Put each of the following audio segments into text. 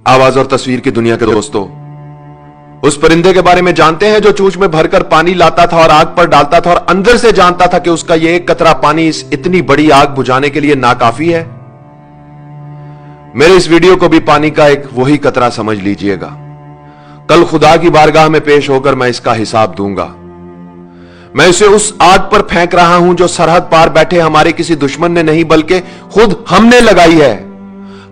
आवाज और तस्वीर की दुनिया के दोस्तों, उस परिंदे के बारे में जानते हैं जो चूंच में भरकर पानी लाता था और आग पर डालता था और अंदर से जानता था कि उसका यह एक कतरा पानी इस इतनी बड़ी आग बुझाने के लिए नाकाफी है। मेरे इस वीडियो को भी पानी का एक वही कतरा समझ लीजिएगा। कल खुदा की बारगाह में पेश होकर मैं इसका हिसाब दूंगा। मैं इसे उस आग पर फेंक रहा हूं जो सरहद पार बैठे हमारे किसी दुश्मन ने नहीं बल्कि खुद हमने लगाई है।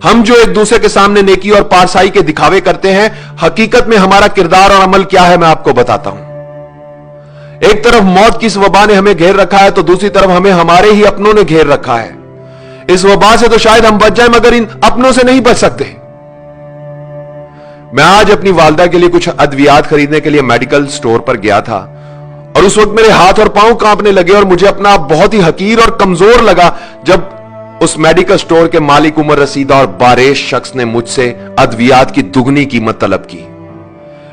हम जो एक दूसरे के सामने नेकी और पारसाई के दिखावे करते हैं, हकीकत में हमारा किरदार और अमल क्या है मैं आपको बताता हूं। एक तरफ मौत की इस वबा ने हमें घेर रखा है तो दूसरी तरफ हमें हमारे ही अपनों ने घेर रखा है। इस वबा से तो शायद हम बच जाए मगर इन अपनों से नहीं बच सकते। मैं आज अपनी वालदा के लिए कुछ अद्वियात खरीदने के लिए मेडिकल स्टोर पर गया था और उस वक्त मेरे हाथ और पांव कांपने लगे और मुझे अपना बहुत ही हकीर और कमजोर लगा जब उस मेडिकल स्टोर के मालिक उमर रसीदा और बारेश शख्स ने मुझसे अद्वियात की दुगनी कीमत तलब की।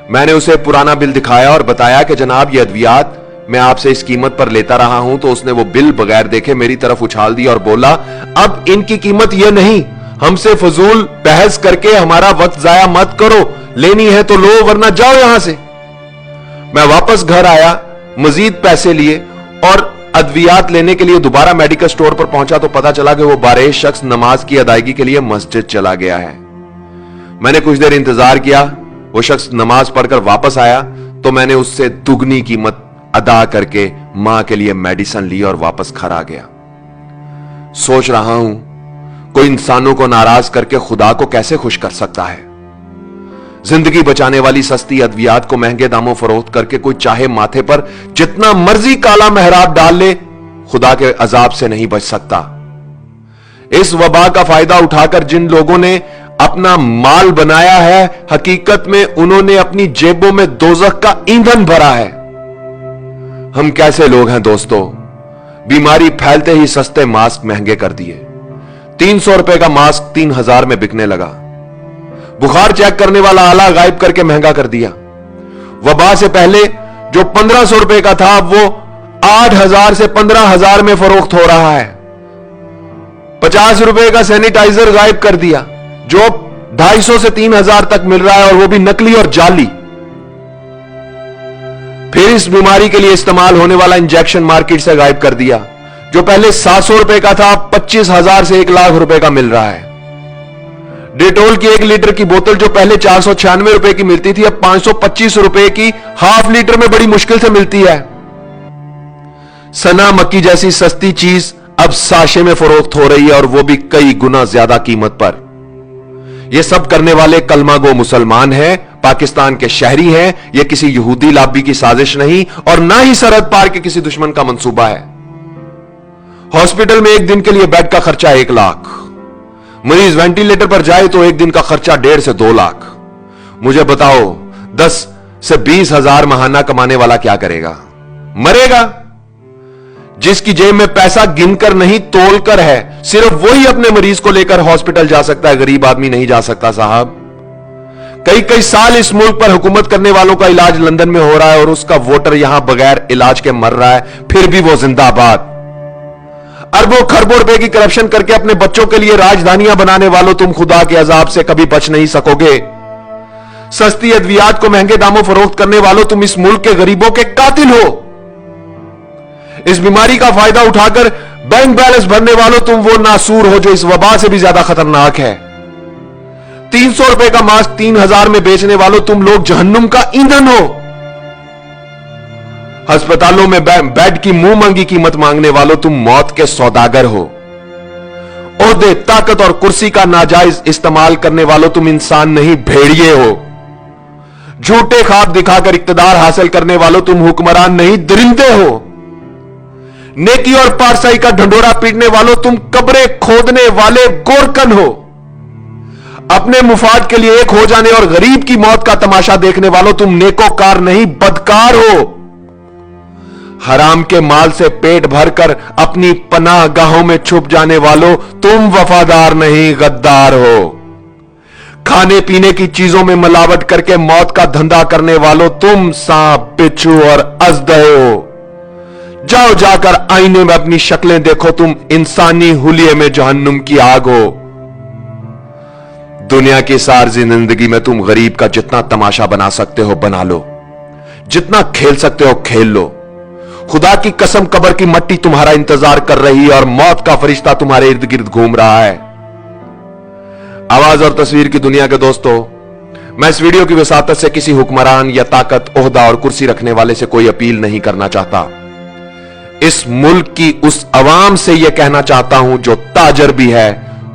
मैंने उसे पुराना बिल दिखाया और बताया कि जनाब ये अद्वियात मैं आपसे इस कीमत पर लेता रहा हूं। तो उसने वो बिल बगैर देखे मेरी तरफ उछाल दिया और बोला, अब इनकी कीमत यह नहीं, हमसे फजूल बहस करके हमारा वक्त जाया मत करो, लेनी है तो लो वरना जाओ यहां से। मैं वापस घर आया, मजीद पैसे लिए और अद्वियात लेने के लिए दोबारा मेडिकल स्टोर पर पहुंचा तो पता चला कि वो बारेश शख्स नमाज की अदायगी के लिए मस्जिद चला गया है। मैंने कुछ देर इंतजार किया, वो शख्स नमाज पढ़कर वापस आया तो मैंने उससे दुगनी कीमत अदा करके मां के लिए मेडिसिन ली और वापस घर आ गया। सोच रहा हूं कोई इंसानों को नाराज करके खुदा को कैसे खुश कर सकता है। जिंदगी बचाने वाली सस्ती अद्वियात को महंगे दामों फरोख्त करके कोई चाहे माथे पर जितना मर्जी काला मेहराब डाल ले, खुदा के अजाब से नहीं बच सकता। इस वबा का फायदा उठाकर जिन लोगों ने अपना माल बनाया है, हकीकत में उन्होंने अपनी जेबों में दोजख का ईंधन भरा है। हम कैसे लोग हैं दोस्तों, बीमारी फैलते ही सस्ते मास्क महंगे कर दिए। 300 रुपए का मास्क 3000 में बिकने लगा। बुखार चेक करने वाला आला गायब करके महंगा कर दिया। वबा से पहले जो 1500 रुपए का था वो 8000 से 15000 में फरोख्त हो रहा है। 50 रुपए का सैनिटाइजर गायब कर दिया जो 250 से 3000 तक मिल रहा है और वो भी नकली और जाली। फिर इस बीमारी के लिए इस्तेमाल होने वाला इंजेक्शन मार्केट से गायब कर दिया जो पहले 700 रुपए का था, 25,000 से 1 लाख रुपए का मिल रहा है। डेटोल की 1 लीटर की बोतल जो पहले 496 रुपए की मिलती थी अब 525 रुपए की हाफ लीटर में बड़ी मुश्किल से मिलती है। सना मक्की जैसी सस्ती चीज अब साशे में फरोख्त हो रही है और वो भी कई गुना ज्यादा कीमत पर। ये सब करने वाले कलमा गो मुसलमान हैं, पाकिस्तान के शहरी हैं। यह किसी यहूदी लाबी की साजिश नहीं और ना ही सरहद पार के किसी दुश्मन का मंसूबा है। हॉस्पिटल में एक दिन के लिए बेड का खर्चा 1 लाख, मरीज वेंटिलेटर पर जाए तो एक दिन का खर्चा 1.5 से 2 लाख। मुझे बताओ 10 से 20 हजार महाना कमाने वाला क्या करेगा? मरेगा। जिसकी जेब में पैसा गिनकर नहीं तोलकर है, सिर्फ वही अपने मरीज को लेकर हॉस्पिटल जा सकता है, गरीब आदमी नहीं जा सकता साहब। कई कई साल इस मुल्क पर हुकूमत करने वालों का इलाज लंदन में हो रहा है और उसका वोटर यहां बगैर इलाज के मर रहा है, फिर भी वो जिंदाबाद। अरबों खरबों रुपए की करप्शन करके अपने बच्चों के लिए राजधानियां बनाने वालों, तुम खुदा के अजाब से कभी बच नहीं सकोगे। सस्ती अद्वियात को महंगे दामों फरोख्त करने वालों, तुम इस मुल्क के गरीबों के कातिल हो। इस बीमारी का फायदा उठाकर बैंक बैलेंस भरने वालों, तुम वो नासूर हो जो इस वबा से भी ज्यादा खतरनाक है। 300 रुपए का मास्क 3000 में बेचने वालों, तुम लोग जहन्नुम का ईंधन हो। अस्पतालों में बेड की मुंह मांगी कीमत मांगने वालों, तुम मौत के सौदागर हो। ओहदे, ताकत और कुर्सी का नाजायज इस्तेमाल करने वालों, तुम इंसान नहीं भेड़िए हो। झूठे ख्वाब दिखाकर इक्तदार हासिल करने वालों, तुम हुक्मरान नहीं दरिंदे हो। नेकी और पारसाई का ढंडोरा पीटने वालों, तुम कब्रें खोदने वाले गोरकन हो। अपने मुफाद के लिए एक हो जाने और गरीब की मौत का तमाशा देखने वालों, तुम नेकोकार नहीं बदकार हो। हराम के माल से पेट भरकर अपनी पनाह गाहों में छुप जाने वालों, तुम वफादार नहीं गद्दार हो। खाने पीने की चीजों में मिलावट करके मौत का धंधा करने वालों, तुम सांप, बिच्छू और अजदह हो। जाओ जाकर आईने में अपनी शक्लें देखो, तुम इंसानी हुलिये में जहन्नुम की आग हो। दुनिया की सारी जिंदगी में तुम गरीब का जितना तमाशा बना सकते हो बना लो, जितना खेल सकते हो खेल लो। खुदा की कसम कब्र की मट्टी तुम्हारा इंतजार कर रही है और मौत का फरिश्ता तुम्हारे इर्द गिर्द घूम रहा है। आवाज और तस्वीर की दुनिया के दोस्तों, मैं इस वीडियो की वसातत से किसी हुक्मरान या ताकत, ओहदा और कुर्सी रखने वाले से कोई अपील नहीं करना चाहता। इस मुल्क की उस अवाम से यह कहना चाहता हूं जो ताजर भी है,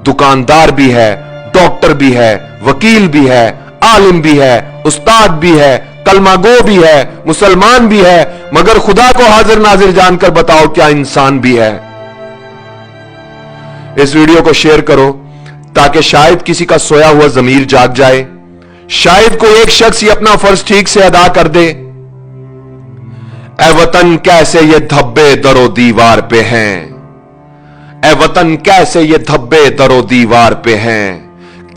दुकानदार भी है, डॉक्टर भी है, वकील भी है, आलिम भी है, उस्ताद भी है, कलमागो भी है, मुसलमान भी है, मगर खुदा को हाजिर नाजिर जानकर बताओ क्या इंसान भी है। इस वीडियो को शेयर करो ताकि शायद किसी का सोया हुआ जमीर जाग जाए, शायद कोई एक शख्स ही अपना फर्ज ठीक से अदा कर दे। ए वतन कैसे ये धब्बे दरो दीवार पे हैं, ए वतन कैसे ये धब्बे दरो दीवार पे हैं,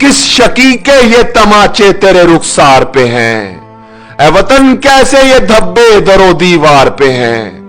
किस शकी के ये तमाचे तेरे रुखसार पे हैं। ए वतन कैसे ये धब्बे दरो दीवार पे हैं।